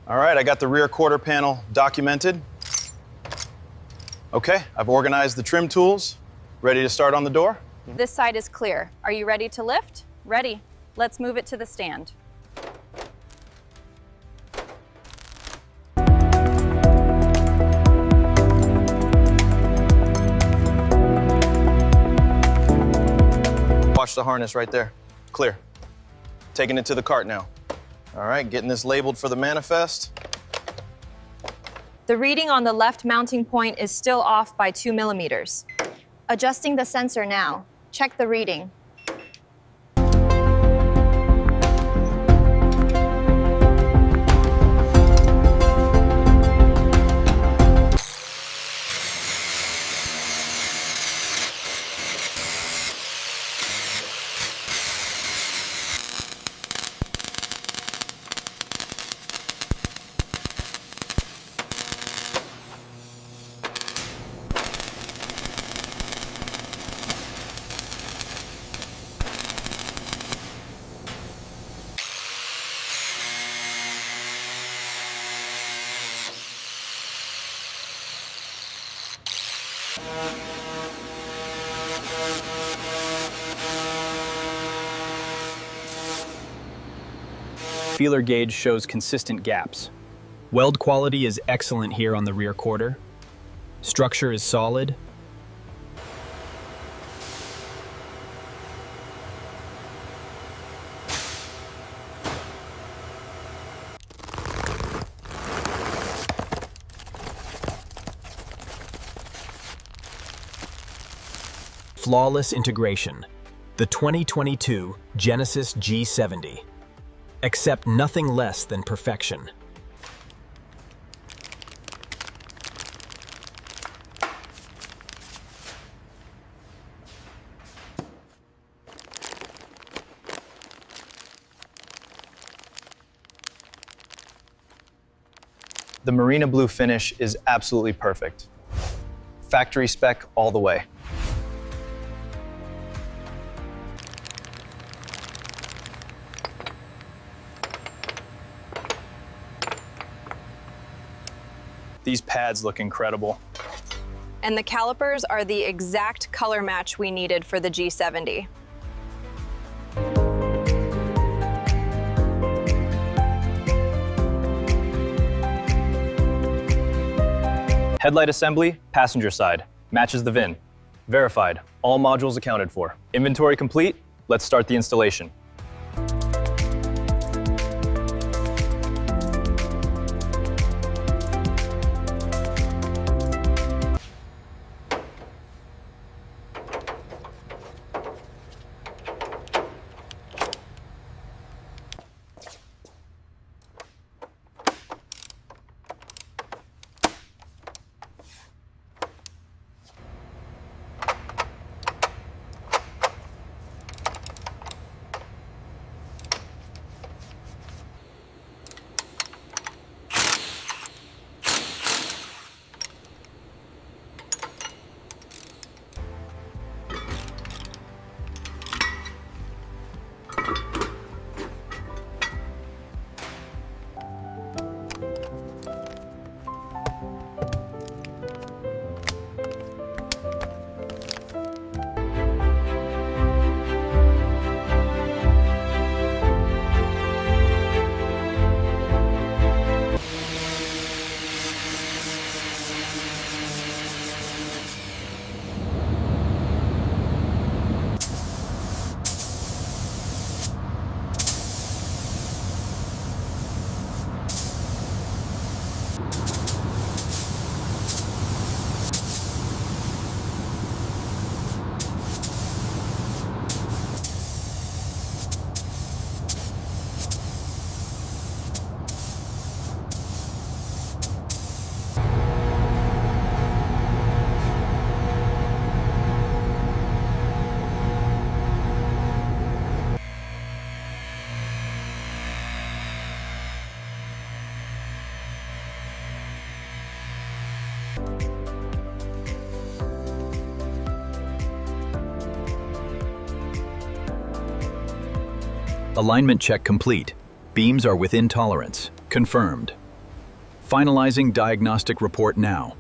All right, I got the rear quarter panel documented. Okay, I've organized the trim tools. Ready to start on the door? This side is clear. Are you ready to lift? Ready. Let's move it to the stand. Watch the harness right there. Clear. Taking it to the cart now. All right, getting this labeled for the manifest. The reading on the left mounting point is still off by 2 millimeters. Adjusting the sensor now. Check the reading. Feeler gauge shows consistent gaps. Weld quality is excellent here on the rear quarter. Structure is solid. Flawless integration. The 2022 Genesis G70. Accept nothing less than perfection. The Marina Blue finish is absolutely perfect. Factory spec all the way. These pads look incredible. And the calipers are the exact color match we needed for the G70. Headlight assembly, passenger side. Matches the VIN. Verified. All modules accounted for. Inventory complete. Let's start the installation. Alignment check complete. Beams are within tolerance. Confirmed. Finalizing diagnostic report now.